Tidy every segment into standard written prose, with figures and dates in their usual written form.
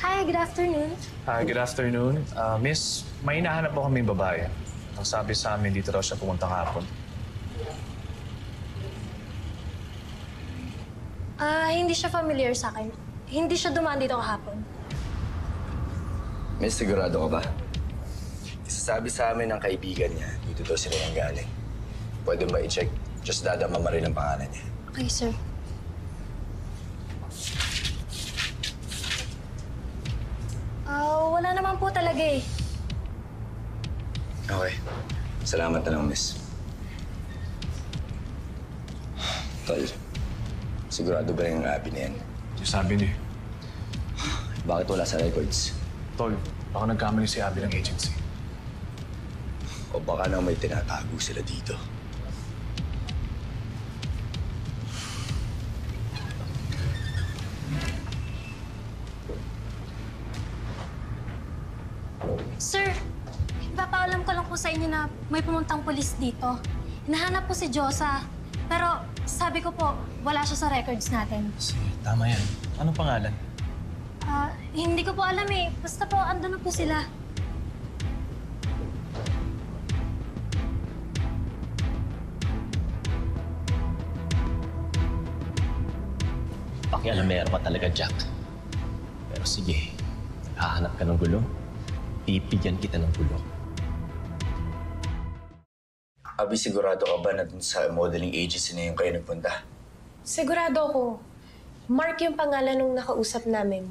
Hi, good afternoon. Hi, good afternoon. Miss, may hinahanap po kaming babae. Ang sabi sa amin, dito raw siya pumunta kahapon. Hindi siya familiar sa akin. Hindi siya dumaan dito kahapon. Miss, sigurado ka ba? Isasabi sa amin ng kaibigan niya, dito daw sila yung galing. Pwede ba i-check? Just dadama rin ang pangalan niya. Okay, sir. Wala naman po talaga eh. Okay. Salamat na lang, miss. Tol, sigurado ba rin ang abi na yan? Yung sabi niya, Bakit wala sa records? Tol, baka nagkamali si Abby ng agency. O baka na may tinatago sila dito? Sir, ipapaalam ko lang po sa inyo na may pumuntang pulis dito. Hinahanap po si Josa. Pero sabi ko po, wala siya sa records natin. Tama yan. Anong pangalan? Hindi ko po alam eh. Basta po, andun na po sila. Pakialamero ka talaga, Jack. Pero sige, hahanap ka ng gulo. Pipigyan kita ng gulo. Abi, sigurado ka ba na dun sa modeling agency na yung kayo nagpunta? Sigurado ako. Mark yung pangalan nung nakausap namin.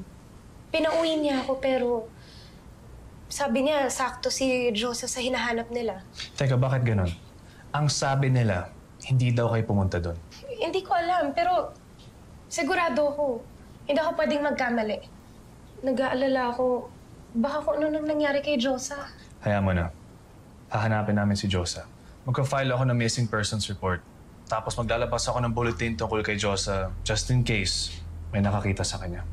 Pinauwi niya ako pero sabi niya sakto si Josa sa hinahanap nila. Teka, bakit ganun? Ang sabi nila, hindi daw kayo pumunta doon. Hindi ko alam pero sigurado ako. Hindi ako pwedeng magkamali. Nag-aalala ako. Baka kung ano nang nangyari kay Josa. Kaya mo na. Hahanapin namin si Josa. Magka-file ako ng missing persons report. Tapos maglalabas ako ng bulletin tungkol kay Josa just in case may nakakita sa kanya.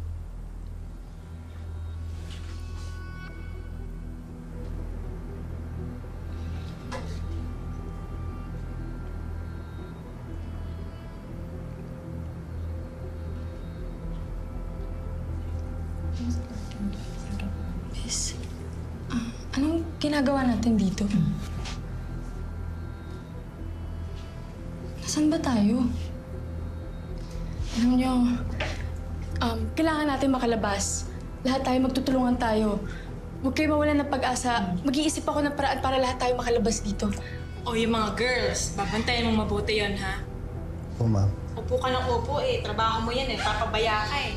Miss, anong ginagawa natin dito? Nasaan ba tayo? Alam niyo, kailangan natin makalabas. Lahat tayo magtutulungan tayo. Huwag kayo mawalan ng pag-asa. Mag-iisip ako ng paraan para lahat tayo makalabas dito. O yung mga girls, babantayan mong mabuti yon ha? Oo, ma'am. Upo ka ng upo eh. Trabaho mo yan eh. Papabaya ka eh.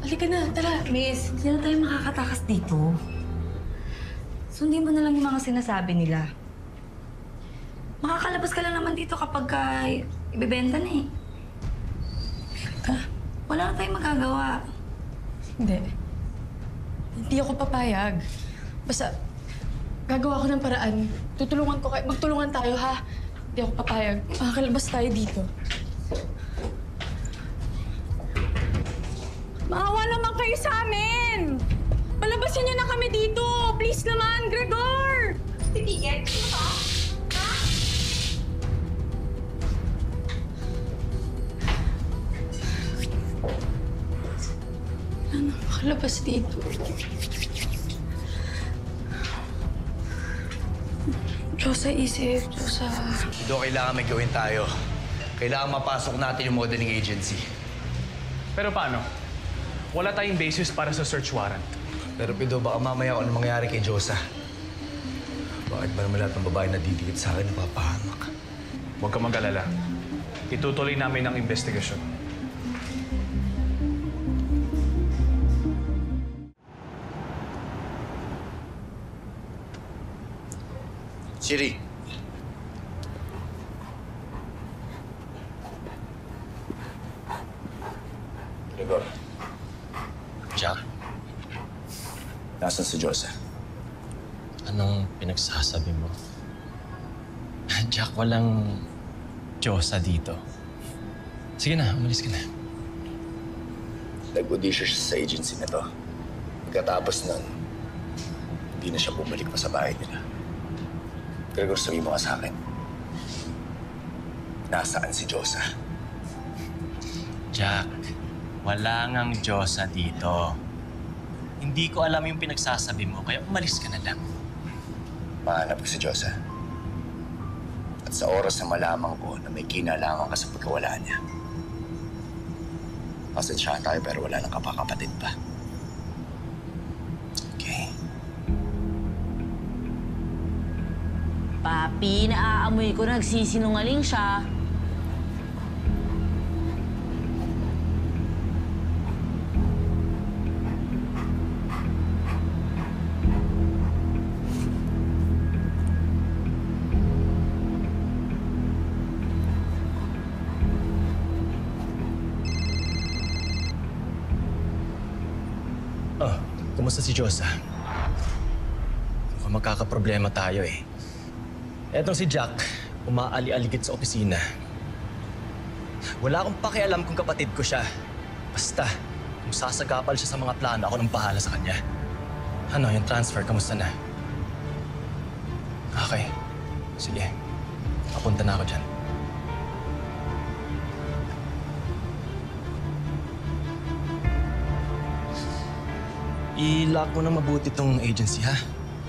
Halika na, tara. Miss, hindi na tayo makakatakas dito. Sundin mo na lang yung mga sinasabi nila. Makakalabas ka lang naman dito kapag ibebenta na eh. Wala na tayong magagawa. Hindi. Hindi ako papayag. Basta, gagawa ko ng paraan. Tutulungan ko kayo. Magtulungan tayo, ha? Hindi ako papayag. Makakalabas tayo dito. Maawa naman kayo sa amin! Palabasin niyo na kami dito! Please naman, Gregor! Titigan, sino ba? Ha? Wala na makalabas dito. Diyos sa isip, Diyos sa... Ito kailangan may gawin tayo. Kailangan mapasok natin yung modeling agency. Pero paano? Wala tayong basis para sa search warrant. Pero Pido, baka mamaya kung ano mangyari kay Josa. Bakit ba naman lahat ng babae na didikit sa akin napapahamak? Huwag ka mag-alala. Itutuloy namin ang investigasyon. Siri. Gregor, Jack, nasan si Josa? anong pinagsasabi mo? Jack, walang Diyosa dito. Sige na, umalis ka na. Nag-audition siya sa agency na to. Pagkatapos nun, hindi na siya bumalik pa sa bahay nila. Gregor, sabihin mo ka sa akin. Nasaan si Josa? Jack, wala ngang Diyosa dito. Hindi ko alam yung pinagsasabi mo, kaya umalis ka na lang. Mahanap ko si Diyosa. At sa oras na malaman ko na may kinalaman ka sa pagkawala niya, pasensyahan tayo pero wala nang kapakapatid pa. Okay? Papi, naaamoy ko nagsisinungaling siya. Oh, kumusta si Diyosa? Mukhang magkakaproblema tayo eh. Etong si Jack, umaali-aligid sa opisina. Wala akong pakialam kung kapatid ko siya. Basta, kung sasagapal siya sa mga plano, ako nang bahala sa kanya. Ano, yung transfer, kamusta na? Okay. Sige. Papunta na ako dyan. I-lock mo na mabuti tong agency, ha?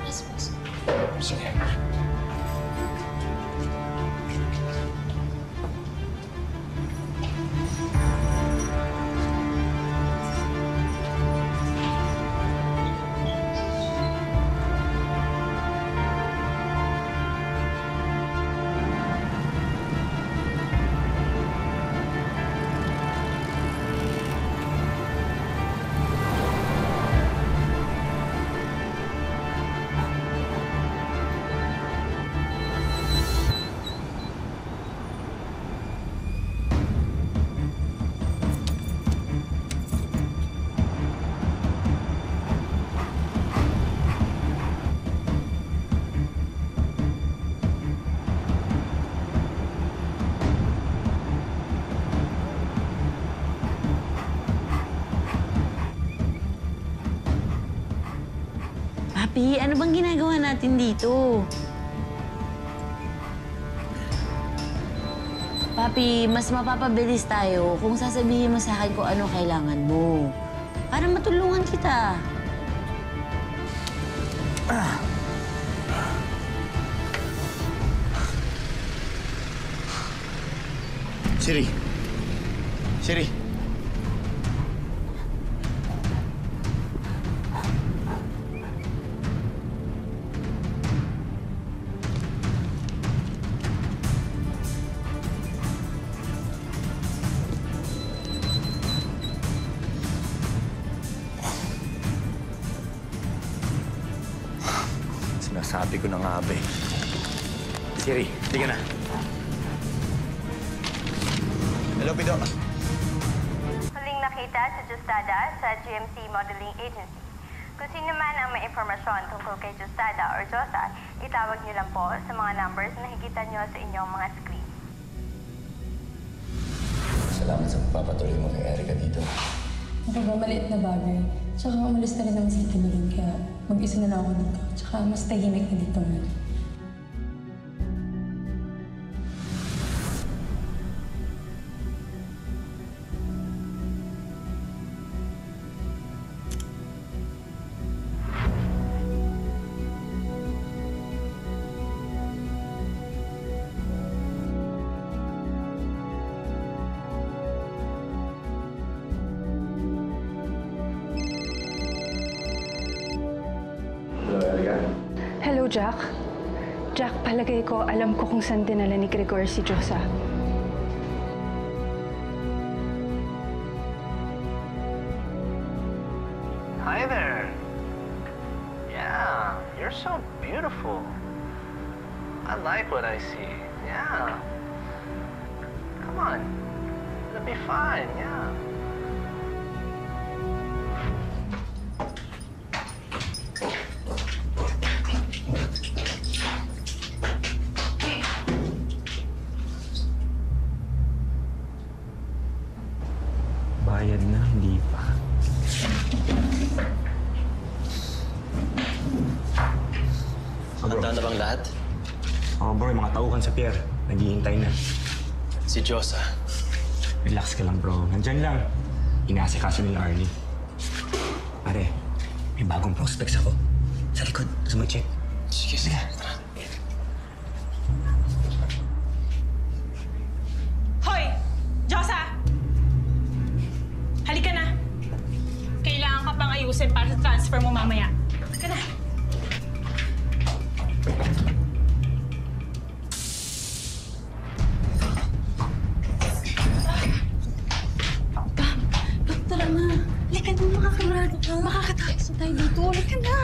Yes, boss. Sige. Papi, ano bang ginagawa natin dito? Papi, mas mapapabilis tayo kung sasabihin mo sa akin kung ano kailangan mo. Para matulungan kita. Siri! Siri! Sinasabi ko na nga ba eh. Siri, tiga na. Hello, Pido. Huling nakita si Justada sa GMC Modeling Agency. Kung sino man ang may impormasyon tungkol kay Justada or Josa, itawag niyo lang po sa mga numbers na nakikita niyo sa inyong mga screen. Salamat sa pagpapatuloy mo kay Erica dito. Ako ba, maliit na bagay. Tsaka umalis na rin naman si Tinilin, kaya mag-isa na lang ako dito. Tsaka mas tahimik na dito nga. Hello, Jack. Jack, palagay ko, alam ko kung saan dinala ni Gregor si Josa. Hi there. Yeah, you're so beautiful. I like what I see. Yeah. Come on. It'll be fine, yeah. Bayad na, hindi pa. Handa na bang lahat? Oh, bro, yung mga tauhan sa pier. Naghihintay na. Si Diyosa. Relax ka lang, bro. Nandyan lang. Inaasikaso nila Arnie. Pare, May bagong prospects ako. Sa likod. Gusto mo i-check? Sige, sige. Tara. Hoy! Josa! Halika na. Kailangan ka pang ayusin para sa transfer mo mamaya. Halika na. Tara na. Halika na, makakatakas tayo dito. Halika na.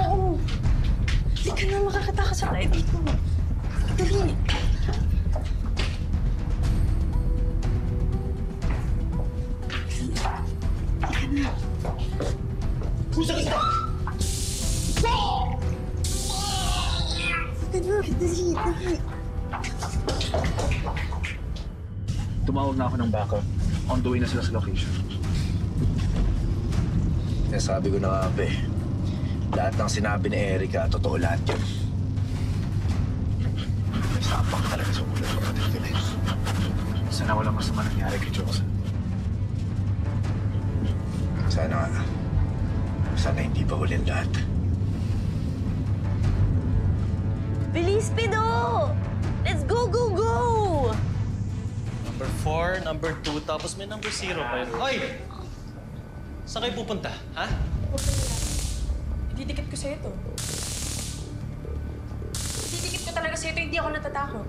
Oo. Halika na, makakatakas tayo dito. Dali. Halika na. Pusa ka! Halika na, dali. Tumawag na ako ng backup. On the way na sila sa location. Sabi ko na nga, Pe. Lahat ng sinabi ni Erica, totoo lahat yun. May sapang talaga sa ulo sa kapatid ko na yun. Sana walang masama nangyari kay Josa. Sana hindi pa huling lahat. Bilis, Pido! Let's go, go, go! Number 4, number 2, tapos may number 0 pa yun. Hoy! Saan kayo pupunta, ha? Ididikit ko sa'yo to. Ididikit ko talaga sa'yo to, hindi ako natatakot.